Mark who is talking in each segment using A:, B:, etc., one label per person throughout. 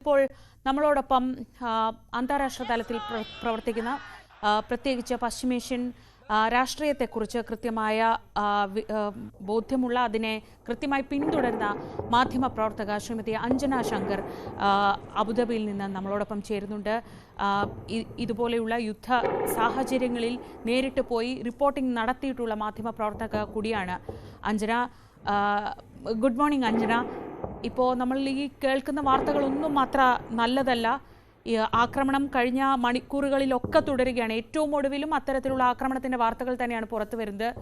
A: ഇപ്പോൾ നമ്മളോടൊപ്പം അന്താരാഷ്ട്ര തലത്തിൽ പ്രവർത്തിക്കുന്ന പ്രത്യേകിച്ച് പശ്ചിമേഷ്യൻ രാഷ്ട്രീയത്തെക്കുറിച്ച് കൃത്യമായ ബോധ്യമുള്ള അതിനെ കൃത്യമായി പിന്തുടരുന്ന മാധ്യമപ്രവർത്തക ശ്രീമതി അഞ്ജന ശങ്കർ അബുദാബിയിൽ നിന്ന് നമ്മളോടൊപ്പം ചേരുന്നുണ്ട്. ഇതുപോലെയുള്ള യുദ്ധ സാഹചര്യങ്ങളിൽ നേരിട്ട് പോയി റിപ്പോർട്ടിംഗ് നടത്തിയിട്ടുള്ള മാധ്യമപ്രവർത്തക കൂടിയാണ് അഞ്ജന. Good morning Anjana. ഇപ്പോൾ നമ്മൾ ഈ കേൾക്കുന്ന വാർത്തകളൊന്നും അത്ര നല്ലതല്ല. ആക്രമണം കഴിഞ്ഞ മണിക്കൂറുകളിലൊക്കെ തുടരുകയാണ്. ഏറ്റവും ഒടുവിലും അത്തരത്തിലുള്ള ആക്രമണത്തിന്റെ വാർത്തകൾ തന്നെയാണ് പുറത്തു വരുന്നത്.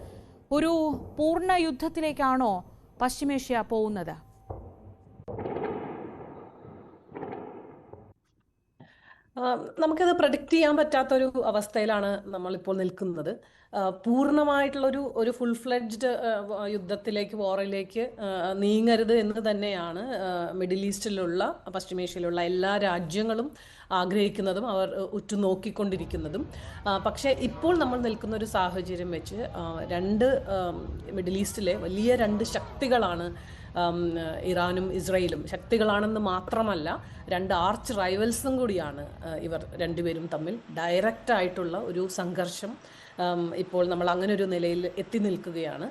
A: ഒരു പൂർണ്ണ യുദ്ധത്തിലേക്കാണോ പശ്ചിമേഷ്യ പോകുന്നത്?
B: നമുക്കത് പ്രഡിക്റ്റ് ചെയ്യാൻ പറ്റാത്തൊരു അവസ്ഥയിലാണ് നമ്മളിപ്പോൾ നിൽക്കുന്നത്. പൂർണ്ണമായിട്ടുള്ളൊരു ഫുൾ ഫ്ലെഡ്ജ്ഡ് യുദ്ധത്തിലേക്ക്, വാറിലേക്ക് നീങ്ങരുത് എന്ന് തന്നെയാണ് മിഡിൽ ഈസ്റ്റിലുള്ള, പശ്ചിമേഷ്യയിലുള്ള എല്ലാ രാജ്യങ്ങളും ആഗ്രഹിക്കുന്നതും അവർ ഉറ്റുനോക്കിക്കൊണ്ടിരിക്കുന്നതും. പക്ഷേ ഇപ്പോൾ നമ്മൾ നിൽക്കുന്ന ഒരു സാഹചര്യം വെച്ച് മിഡിൽ ഈസ്റ്റിലെ വലിയ രണ്ട് ശക്തികളാണ് ഇറാനും ഇസ്രയേലും. ശക്തികളാണെന്ന് മാത്രമല്ല, രണ്ട് ആർച്ച് റൈവൽസും കൂടിയാണ് ഇവർ രണ്ടുപേരും തമ്മിൽ. ഡയറക്റ്റ് ആയിട്ടുള്ള ഒരു സംഘർഷം ഇപ്പോൾ നമ്മൾ അങ്ങനെ ഒരു നിലയിൽ എത്തി നിൽക്കുകയാണ്.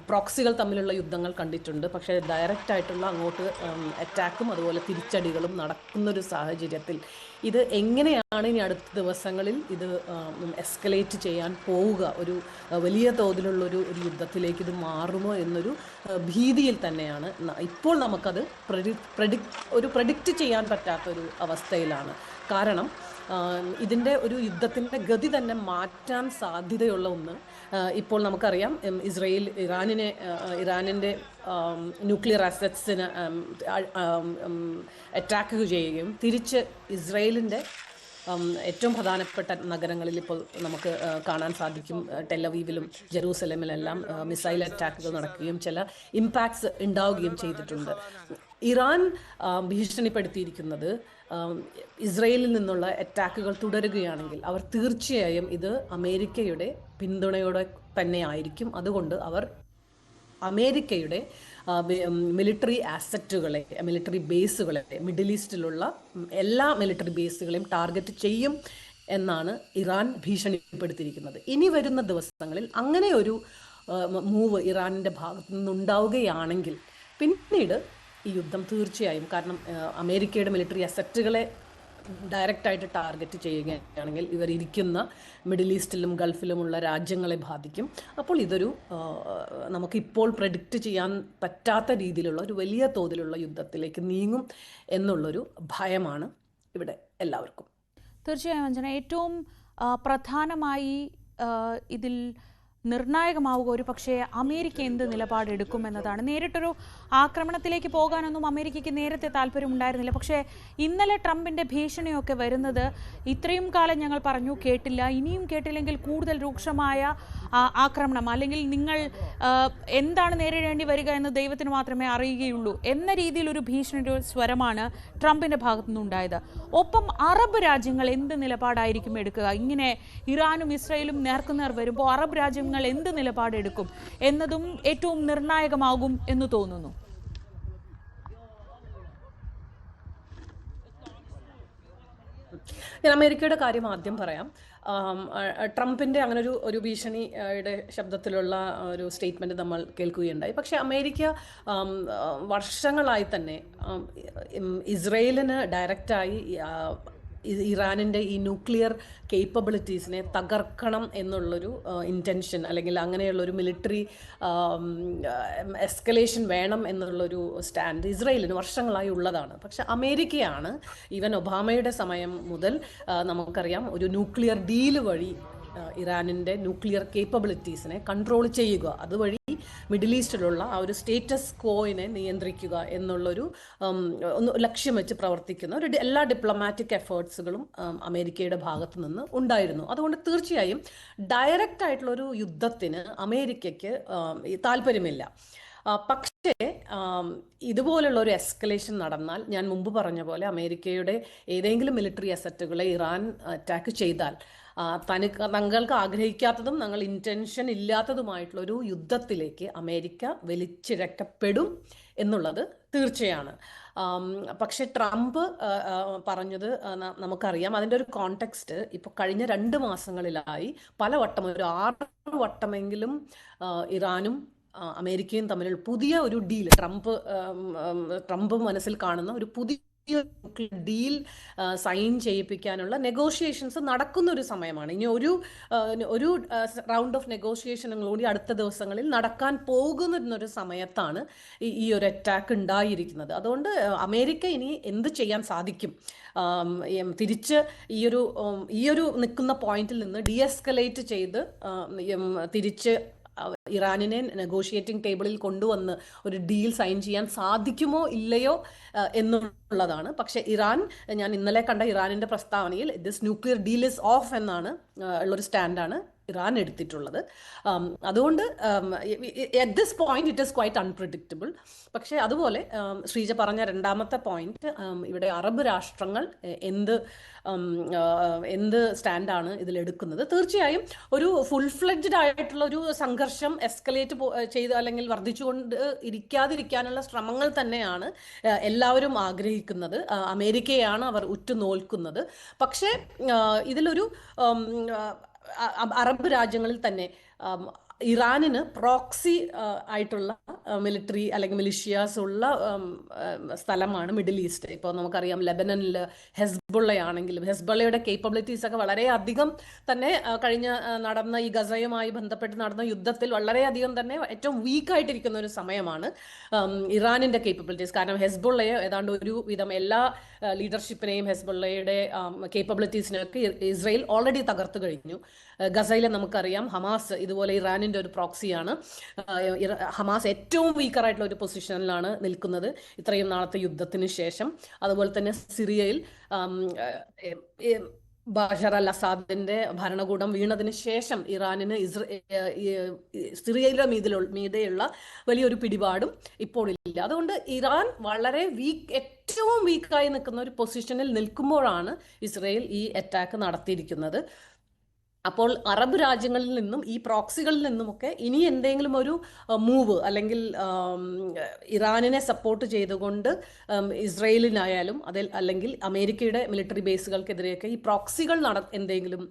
B: പ്രോക്സികൾ തമ്മിലുള്ള യുദ്ധങ്ങൾ കണ്ടിട്ടുണ്ട്, പക്ഷേ ഡയറക്റ്റ് ആയിട്ടുള്ള അങ്ങോട്ട് അറ്റാക്കും അതുപോലെ തിരിച്ചടികളും നടക്കുന്നൊരു സാഹചര്യത്തിൽ ഇത് എങ്ങനെയാണ് ഇനി അടുത്ത ദിവസങ്ങളിൽ ഇത് എസ്കലേറ്റ് ചെയ്യാൻ പോവുക, ഒരു വലിയ തോതിലുള്ളൊരു യുദ്ധത്തിലേക്ക് ഇത് മാറുമോ എന്നൊരു ഭീതിയിൽ തന്നെയാണ് ഇപ്പോൾ നമുക്കത് പ്രഡിക്റ്റ് ചെയ്യാൻ പറ്റാത്തൊരു അവസ്ഥയിലാണ്. കാരണം ഇതിൻ്റെ ഒരു യുദ്ധത്തിൻ്റെ ഗതി തന്നെ മാറ്റാൻ സാധ്യതയുള്ള ഒന്ന് ഇപ്പോൾ നമുക്കറിയാം. ഇറാനിൻ്റെ ന്യൂക്ലിയർ അസറ്റ്സിന് അറ്റാക്ക് ചെയ്യുകയും തിരിച്ച് ഇസ്രയേലിൻ്റെ ഏറ്റവും പ്രധാനപ്പെട്ട നഗരങ്ങളിൽ ഇപ്പോൾ നമുക്ക് കാണാൻ സാധിക്കും. ടെലവീവിലും ജെറൂസലമിലെല്ലാം മിസൈൽ അറ്റാക്കുകൾ നടക്കുകയും ചില ഇമ്പാക്ട്സ് ഉണ്ടാവുകയും ചെയ്തിട്ടുണ്ട്. ഇറാൻ ഭീഷണിപ്പെടുത്തിയിരിക്കുന്നത് ഇസ്രയേലിൽ നിന്നുള്ള അറ്റാക്കുകൾ തുടരുകയാണെങ്കിൽ അവർ തീർച്ചയായും ഇത് അമേരിക്കയുടെ പിന്തുണയോടെ തന്നെ ആയിരിക്കും. അതുകൊണ്ട് അവർ അമേരിക്കയുടെ മിലിറ്ററി ആസറ്റുകളെ, മിലിറ്ററി ബേസുകളെ, മിഡിൽ ഈസ്റ്റിലുള്ള എല്ലാ മിലിറ്ററി ബേസുകളെയും ടാർഗറ്റ് ചെയ്യും എന്നാണ് ഇറാൻ ഭീഷണിപ്പെടുത്തിയിരിക്കുന്നത്. ഇനി വരുന്ന ദിവസങ്ങളിൽ അങ്ങനെ ഒരു മൂവ് ഇറാനിൻ്റെ ഭാഗത്തു നിന്നുണ്ടാവുകയാണെങ്കിൽ പിന്നീട് ഈ യുദ്ധം തീർച്ചയായും, കാരണം അമേരിക്കയുടെ മിലിറ്ററി അസറ്റുകളെ ഡയറക്റ്റായിട്ട് ടാർഗറ്റ് ചെയ്യുകയാണെങ്കിൽ ഇവർ ഇരിക്കുന്ന മിഡിൽ ഈസ്റ്റിലും ഗൾഫിലുമുള്ള രാജ്യങ്ങളെ ബാധിക്കും. അപ്പോൾ ഇതൊരു നമുക്കിപ്പോൾ പ്രഡിക്റ്റ് ചെയ്യാൻ പറ്റാത്ത രീതിയിലുള്ള ഒരു വലിയ തോതിലുള്ള യുദ്ധത്തിലേക്ക് നീങ്ങും എന്നുള്ളൊരു ഭയമാണ് ഇവിടെ എല്ലാവർക്കും.
A: തീർച്ചയായും അഞ്ജന, ഏറ്റവും പ്രധാനമായി ഇതിൽ നിർണായകമാവുക ഒരു പക്ഷേ അമേരിക്ക എന്ത് നിലപാടെടുക്കും എന്നതാണ്. നേരിട്ടൊരു ആക്രമണത്തിലേക്ക് പോകാനൊന്നും അമേരിക്കയ്ക്ക് നേരത്തെ താല്പര്യമുണ്ടായിരുന്നില്ല. പക്ഷേ ഇന്നലെ ട്രംപിൻ്റെ ഭീഷണിയൊക്കെ വരുന്നത് ഇത്രയും കാലം ഞങ്ങൾ പറഞ്ഞു കേട്ടില്ല, ഇനിയും കേട്ടില്ലെങ്കിൽ കൂടുതൽ രൂക്ഷമായ ആക്രമണം, അല്ലെങ്കിൽ നിങ്ങൾ എന്താണ് നേരിടേണ്ടി വരിക എന്ന് ദൈവത്തിന് മാത്രമേ അറിയുകയുള്ളൂ എന്ന രീതിയിൽ ഒരു ഭീഷണിയുടെ സ്വരമാണ് ട്രംപിൻ്റെ ഭാഗത്തുനിന്നുണ്ടായത്. ഒപ്പം അറബ് രാജ്യങ്ങൾ എന്ത് നിലപാടായിരിക്കും എടുക്കുക? ഇങ്ങനെ ഇറാനും ഇസ്രയേലും നേർക്കുനേർ വരുമ്പോൾ അറബ് രാജ്യങ്ങൾ എന്ത് നിലപാടെടുക്കും എന്നതും ഏറ്റവും നിർണായകമാകും എന്ന് തോന്നുന്നു.
B: ഞാൻ അമേരിക്കയുടെ കാര്യം ആദ്യം പറയാം. ട്രംപിൻ്റെ അങ്ങനെ ഒരു ഭീഷണിയുടെ ശബ്ദത്തിലുള്ള ഒരു സ്റ്റേറ്റ്മെൻറ്റ് നമ്മൾ കേൾക്കുകയുണ്ടായി. പക്ഷേ അമേരിക്ക വർഷങ്ങളായി തന്നെ ഇസ്രയേലിന് ഡയറക്റ്റായി ഇറാനിൻ്റെ ഈ ന്യൂക്ലിയർ കേപ്പബിലിറ്റീസിനെ തകർക്കണം എന്നുള്ളൊരു ഇൻറ്റൻഷൻ, അല്ലെങ്കിൽ അങ്ങനെയുള്ളൊരു മിലിറ്ററി എസ്കലേഷൻ വേണം എന്നുള്ളൊരു സ്റ്റാൻഡ് ഇസ്രയേലിന് വർഷങ്ങളായി ഉള്ളതാണ്. പക്ഷെ അമേരിക്കയാണ് ഈവൻ ഒബാമയുടെ സമയം മുതൽ നമുക്കറിയാം ഒരു ന്യൂക്ലിയർ ഡീല് വഴി ഇറാനിൻ്റെ ന്യൂക്ലിയർ കേപ്പബിലിറ്റീസിനെ കൺട്രോൾ ചെയ്യുക, അതുവഴി മിഡിൽ ഈസ്റ്റിലുള്ള ആ ഒരു സ്റ്റേറ്റസ് കോയിനെ നിയന്ത്രിക്കുക എന്നുള്ളൊരു ലക്ഷ്യം വെച്ച് പ്രവർത്തിക്കുന്ന എല്ലാ ഡിപ്ലോമാറ്റിക് എഫേർട്സുകളും അമേരിക്കയുടെ ഭാഗത്തു നിന്ന് ഉണ്ടായിരുന്നു. അതുകൊണ്ട് തീർച്ചയായും ഡയറക്റ്റ് ആയിട്ടുള്ളൊരു യുദ്ധത്തിന് അമേരിക്കയ്ക്ക് താല്പര്യമില്ല. പക്ഷേ ഇതുപോലുള്ള ഒരു എസ്കലേഷൻ നടന്നാൽ, ഞാൻ മുമ്പ് പറഞ്ഞ പോലെ അമേരിക്കയുടെ ഏതെങ്കിലും മിലിറ്ററി അസറ്റുകളെ ഇറാൻ അറ്റാക്ക് ചെയ്താൽ തങ്ങൾക്ക് ആഗ്രഹിക്കാത്തതും ഞങ്ങൾ ഇൻറ്റൻഷൻ ഇല്ലാത്തതുമായിട്ടുള്ള ഒരു യുദ്ധത്തിലേക്ക് അമേരിക്ക വലിച്ചിഴക്കപ്പെടും എന്നുള്ളത് തീർച്ചയാണ്. പക്ഷെ ട്രംപ് പറഞ്ഞത് നമുക്കറിയാം. അതിൻ്റെ ഒരു കോണ്ടെക്സ്റ്റ് ഇപ്പോൾ കഴിഞ്ഞ 2 മാസങ്ങളിലായി പലവട്ടം, ഒരു 6 വട്ടമെങ്കിലും ഇറാനും അമേരിക്കയും തമ്മിൽ പുതിയ ഒരു ഡീൽ, ട്രംപ് മനസ്സിൽ കാണുന്ന ഒരു പുതിയ ഡീൽ സൈൻ ചെയ്യിപ്പിക്കാനുള്ള നെഗോഷിയേഷൻസ് നടക്കുന്ന ഒരു സമയമാണ്. ഇനി ഒരു റൗണ്ട് ഓഫ് നെഗോഷിയേഷനും കൂടി അടുത്ത ദിവസങ്ങളിൽ നടക്കാൻ പോകുന്നൊരു സമയത്താണ് ഈ ഒരു അറ്റാക്ക് ഉണ്ടായിരിക്കുന്നത്. അതുകൊണ്ട് അമേരിക്ക ഇനി എന്ത് ചെയ്യാൻ സാധിക്കും? തിരിച്ച് ഈയൊരു നിൽക്കുന്ന പോയിന്റിൽ നിന്ന് ഡീഎസ്കലേറ്റ് ചെയ്ത് തിരിച്ച് ഇറാനിനെ നെഗോഷിയേറ്റിംഗ് ടേബിളിൽ കൊണ്ടുവന്ന് ഒരു ഡീൽ സൈൻ ചെയ്യാൻ സാധിക്കുമോ ഇല്ലയോ എന്നുള്ളതാണ്. പക്ഷെ ഞാൻ ഇന്നലെ കണ്ട ഇറാനിന്റെ പ്രസ്താവനയിൽ this nuclear deal is of എന്നാണ് ഉള്ളൊരു സ്റ്റാൻഡാണ് ഇറാൻ എടുത്തിട്ടുള്ളത്. അതുകൊണ്ട് at this point it is quite unpredictable. പക്ഷേ അതുപോലെ ശ്രീജ പറഞ്ഞ രണ്ടാമത്തെ പോയിന്റ്, ഇവിടെ അറബ് രാഷ്ട്രങ്ങൾ എന്ത് സ്റ്റാൻഡാണ് ഇതിലെടുക്കുന്നത്? തീർച്ചയായും ഒരു ഫുൾ ഫ്ലെഡ്ജ്ഡ് ആയിട്ടുള്ള ഒരു സംഘർഷം എസ്കലേറ്റ് ചെയ്ത് അല്ലെങ്കിൽ വർദ്ധിച്ചുകൊണ്ട് ഇരിക്കാതിരിക്കാനുള്ള ശ്രമങ്ങൾ തന്നെയാണ് എല്ലാവരും ആഗ്രഹിക്കുന്നത്. അമേരിക്കയാണ് അവർ ഉറ്റുനോൽക്കുന്നത്. പക്ഷേ ഇതിലൊരു അറബ് രാജ്യങ്ങളിൽ തന്നെ ഇറാനിന് പ്രോക്സി ആയിട്ടുള്ള മിലിറ്ററി അല്ലെങ്കിൽ മിലിഷ്യാസ് ഉള്ള സ്ഥലമാണ് മിഡിൽ ഈസ്റ്റ്. ഇപ്പോൾ നമുക്കറിയാം ലെബനനിൽ ഹെസ്ബുള്ളയാണെങ്കിലും ഹെസ്ബുള്ളയുടെ കേപ്പബിലിറ്റീസ് ഒക്കെ വളരെയധികം തന്നെ കഴിഞ്ഞ നടന്ന ഈ ഗസയുമായി ബന്ധപ്പെട്ട് നടന്ന യുദ്ധത്തിൽ വളരെയധികം തന്നെ ഏറ്റവും വീക്കായിട്ടിരിക്കുന്ന ഒരു സമയമാണ് ഇറാനിൻ്റെ കേപ്പബിലിറ്റീസ്. കാരണം ഹെസ്ബുള്ളയെ ഏതാണ്ട് ഒരു വിധം എല്ലാ ലീഡർഷിപ്പിനെയും ഹെസ്ബുള്ളയുടെ കേപ്പബിലിറ്റീസിനെയൊക്കെ ഇസ്രയേൽ ഓൾറെഡി തകർത്തു കഴിഞ്ഞു. ഗസയിലെ നമുക്കറിയാം ഹമാസ് ഇതുപോലെ ഇറാനിൻ്റെ ഒരു പ്രോക്സിയാണ്. ഹമാസ് ഏറ്റവും വീക്കറായിട്ടുള്ള ഒരു പൊസിഷനിലാണ് നിൽക്കുന്നത് ഇത്രയും നാളത്തെ യുദ്ധത്തിന് ശേഷം. അതുപോലെ തന്നെ സിറിയയിൽ ബഷർ അൽ അസാദിന്റെ ഭരണകൂടം വീണതിന് ശേഷം ഇറാനിന് സിറിയയുടെ മീതെയുള്ള വലിയൊരു പിടിപാടും ഇപ്പോൾ ഇല്ല. അതുകൊണ്ട് ഇറാൻ വളരെ ഏറ്റവും വീക്കായി നിൽക്കുന്ന ഒരു പൊസിഷനിൽ നിൽക്കുമ്പോഴാണ് ഇസ്രയേൽ ഈ അറ്റാക്ക് നടത്തിയിരിക്കുന്നത്. അപ്പോൾ അറബ് രാജ്യങ്ങളിൽ നിന്നും ഈ പ്രോക്സികളിൽ നിന്നുമൊക്കെ ഇനി എന്തെങ്കിലും ഒരു മൂവ് അല്ലെങ്കിൽ ഇറാനിനെ സപ്പോർട്ട് ചെയ്തുകൊണ്ട് ഇസ്രയേലിനായാലും അല്ലെങ്കിൽ അമേരിക്കയുടെ മിലിറ്ററി ബേസുകൾക്കെതിരെയൊക്കെ ഈ പ്രോക്സികൾ എന്തെങ്കിലും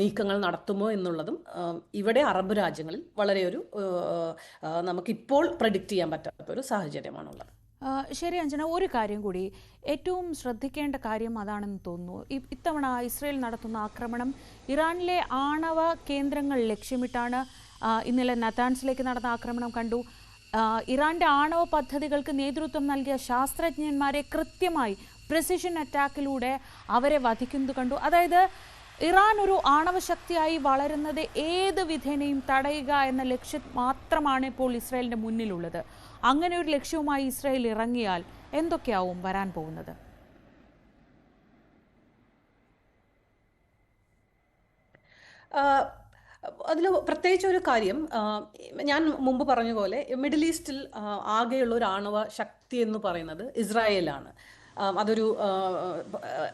B: നീക്കങ്ങൾ നടത്തുമോ എന്നുള്ളതും ഇവിടെ അറബ് രാജ്യങ്ങളിൽ വളരെ നമുക്കിപ്പോൾ പ്രഡിക്റ്റ് ചെയ്യാൻ പറ്റാത്ത ഒരു സാഹചര്യമാണുള്ളത്.
A: ശരി അഞ്ജന, ഒരു കാര്യം കൂടി ഏറ്റവും ശ്രദ്ധിക്കേണ്ട കാര്യം അതാണെന്ന് തോന്നുന്നു. ഇത്തവണ ഇസ്രയേൽ നടത്തുന്ന ആക്രമണം ഇറാനിലെ ആണവ കേന്ദ്രങ്ങൾ ലക്ഷ്യമിട്ടാണ്. ഇന്നലെ നതാൻസിലേക്ക് നടന്ന ആക്രമണം കണ്ടു. ഇറാന്റെ ആണവ പദ്ധതികൾക്ക് നേതൃത്വം നൽകിയ ശാസ്ത്രജ്ഞന്മാരെ കൃത്യമായി പ്രിസിഷൻ അറ്റാക്കിലൂടെ അവരെ വധിക്കുന്നത് കണ്ടു. അതായത് ഇറാൻ ഒരു ആണവശക്തിയായി വളരുന്നത് ഏത് വിധേനയും തടയുക എന്ന ലക്ഷ്യം മാത്രമാണ് ഇപ്പോൾ ഇസ്രായേലിന്റെ മുന്നിലുള്ളത്. അങ്ങനെ ഒരു ലക്ഷ്യവുമായി ഇസ്രായേൽ ഇറങ്ങിയാൽ എന്തൊക്കെയാവും വരാൻ പോകുന്നത്?
B: അതിൽ പ്രത്യേകിച്ച് ഒരു കാര്യം, ഞാൻ മുമ്പ് പറഞ്ഞ പോലെ മിഡിൽ ഈസ്റ്റിൽ ആകെയുള്ള ഒരു ആണവ ശക്തി എന്ന് പറയുന്നത് ഇസ്രായേലാണ്. അതൊരു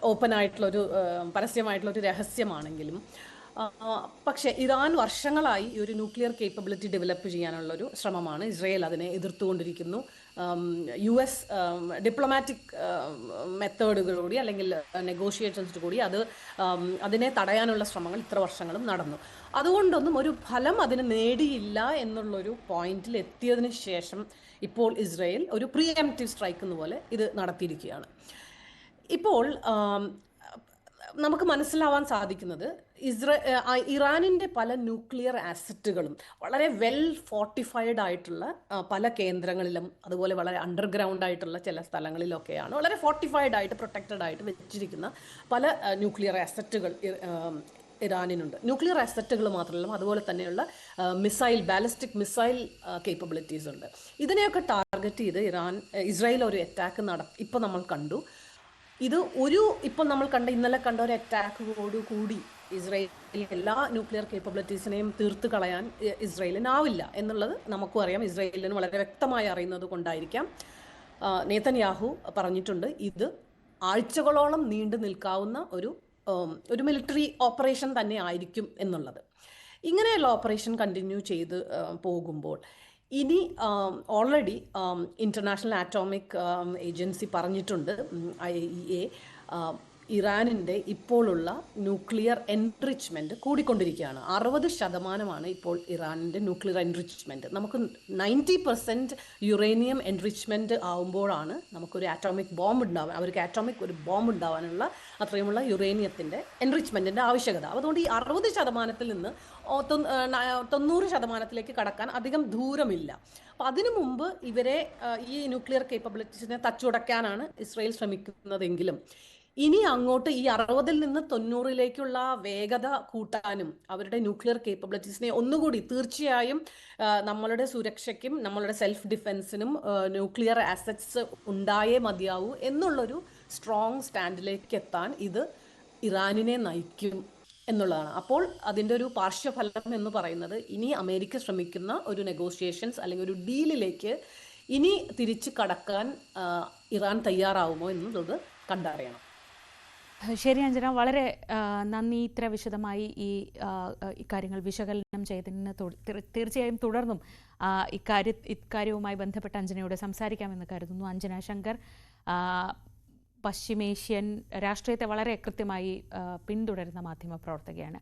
B: ഓപ്പൺ ആയിട്ടുള്ളൊരു പരസ്യമായിട്ടുള്ളൊരു രഹസ്യമാണെങ്കിലും പക്ഷേ ഇറാൻ വർഷങ്ങളായി ഈ ഒരു ന്യൂക്ലിയർ കേപ്പബിലിറ്റി ഡെവലപ്പ് ചെയ്യാനുള്ളൊരു ശ്രമമാണ്. ഇസ്രയേൽ അതിനെ എതിർത്തുകൊണ്ടിരിക്കുന്നു. US ഡിപ്ലോമാറ്റിക് മെത്തേഡുകളോടി അല്ലെങ്കിൽ നെഗോഷിയേഷൻസ് കൂടി അതിനെ തടയാനുള്ള ശ്രമങ്ങൾ ഇത്ര വർഷങ്ങളും നടന്നു. അതുകൊണ്ടൊന്നും ഒരു ഫലം അതിന് നേടിയില്ല എന്നുള്ളൊരു പോയിന്റിൽ എത്തിയതിന് ശേഷം ഇപ്പോൾ ഇസ്രയേൽ ഒരു പ്രീഎംപ്റ്റീവ് സ്ട്രൈക്ക് എന്നുപോലെ ഇത് നടത്തിയിരിക്കുകയാണ്. ഇപ്പോൾ നമുക്ക് മനസ്സിലാവാൻ സാധിക്കുന്നത് ഇറാനിൻ്റെ പല ന്യൂക്ലിയർ ആസറ്റുകളും വളരെ വെൽ ഫോർട്ടിഫൈഡ് ആയിട്ടുള്ള പല കേന്ദ്രങ്ങളിലും അതുപോലെ വളരെ അണ്ടർഗ്രൗണ്ട് ആയിട്ടുള്ള ചില സ്ഥലങ്ങളിലൊക്കെയാണ് വളരെ ഫോർട്ടിഫൈഡ് ആയിട്ട് പ്രൊട്ടക്റ്റഡ് ആയിട്ട് വെച്ചിരിക്കുന്ന പല ന്യൂക്ലിയർ ആസറ്റുകൾ ഇറാനിനുണ്ട്. ന്യൂക്ലിയർ അസറ്റുകൾ മാത്രമല്ല, അതുപോലെ തന്നെയുള്ള ബാലിസ്റ്റിക് മിസൈൽ കേപ്പബിലിറ്റീസ് ഉണ്ട്. ഇതിനെയൊക്കെ ടാർഗറ്റ് ചെയ്ത് ഇസ്രായേൽ ഒരു അറ്റാക്ക് ഇപ്പോൾ നമ്മൾ കണ്ടു. ഇത് ഇപ്പോൾ നമ്മൾ ഇന്നലെ കണ്ട ഒരു അറ്റാക്കോടുകൂടി ഇസ്രായേൽ എല്ലാ ന്യൂക്ലിയർ കേപ്പബിലിറ്റീസിനെയും തീർത്ത് കളയാൻ ഇസ്രായേലിനാവില്ല എന്നുള്ളത് നമുക്കും അറിയാം. ഇസ്രായേലിന് വളരെ വ്യക്തമായി അറിയുന്നത് കൊണ്ടായിരിക്കാം നെതന്യാഹു പറഞ്ഞിട്ടുണ്ട് ഇത് ആഴ്ചകളോളം നീണ്ടു നിൽക്കാവുന്ന ഒരു മിലിറ്ററി ഓപ്പറേഷൻ തന്നെ ആയിരിക്കും എന്നുള്ളത്. ഇങ്ങനെയുള്ള ഓപ്പറേഷൻ കണ്ടിന്യൂ ചെയ്ത് പോകുമ്പോൾ ഇനി ഓൾറെഡി ഇന്റർനാഷണൽ ആറ്റോമിക് ഏജൻസി പറഞ്ഞിട്ടുണ്ട്, IAEA, ഇറാനിൻ്റെ ഇപ്പോഴുള്ള ന്യൂക്ലിയർ എൻറിച്ച്മെൻറ്റ് കൂടിക്കൊണ്ടിരിക്കുകയാണ്. 60% ഇപ്പോൾ ഇറാനിൻ്റെ ന്യൂക്ലിയർ എൻറിച്ച്മെൻറ്റ്. നമുക്ക് 90% യുറേനിയം എൻറിച്ച്മെൻറ്റ് ആവുമ്പോഴാണ് നമുക്കൊരു ആറ്റോമിക് ബോംബ് ഉണ്ടാവാൻ, അവർക്ക് ആറ്റോമിക് ഒരു ബോംബ് ഉണ്ടാവാനുള്ള അത്രയുമുള്ള യുറേനിയത്തിൻ്റെ എൻറിച്ച്മെൻറ്റിൻ്റെ ആവശ്യകത. അതുകൊണ്ട് ഈ 60% നിന്ന് 90% കടക്കാൻ അധികം ദൂരമില്ല. അപ്പം അതിനു മുമ്പ് ഇവരെ ഈ ന്യൂക്ലിയർ കേപ്പബിലിറ്റീസിനെ തച്ചുടയ്ക്കാനാണ് ഇസ്രയേൽ ശ്രമിക്കുന്നതെങ്കിലും ഇനി അങ്ങോട്ട് ഈ 60 നിന്ന് 90 വേഗത കൂട്ടാനും അവരുടെ ന്യൂക്ലിയർ കേപ്പബിലിറ്റീസിനെ ഒന്നുകൂടി തീർച്ചയായും നമ്മളുടെ സുരക്ഷയ്ക്കും നമ്മളുടെ സെൽഫ് ഡിഫെൻസിനും ന്യൂക്ലിയർ അസറ്റ്സ് ഉണ്ടായേ മതിയാവൂ എന്നുള്ളൊരു സ്ട്രോങ് സ്റ്റാൻഡിലേക്ക് എത്താൻ ഇത് ഇറാനിനെ നയിക്കും എന്നുള്ളതാണ്. അപ്പോൾ അതിൻ്റെ ഒരു പാർശ്വഫലം എന്ന് പറയുന്നത് ഇനി അമേരിക്ക ശ്രമിക്കുന്ന ഒരു നെഗോഷിയേഷൻസ് അല്ലെങ്കിൽ ഒരു ഡീലിലേക്ക് ഇനി തിരിച്ച് കടക്കാൻ ഇറാൻ തയ്യാറാവുമോ എന്നുള്ളത് കണ്ടറിയണം.
A: ശരി അഞ്ജന, വളരെ നന്ദി ഇത്ര വിശദമായി ഈ ഇക്കാര്യങ്ങൾ വിശകലനം ചെയ്തതിന്. തീർച്ചയായും തുടർന്നും ഇക്കാര്യവുമായി ബന്ധപ്പെട്ട അഞ്ജനയോട് സംസാരിക്കാമെന്ന് കരുതുന്നു. അഞ്ജന ശങ്കർ പശ്ചിമേഷ്യൻ രാഷ്ട്രീയത്തെ വളരെ കൃത്യമായി പിന്തുടരുന്ന മാധ്യമപ്രവർത്തകയാണ്.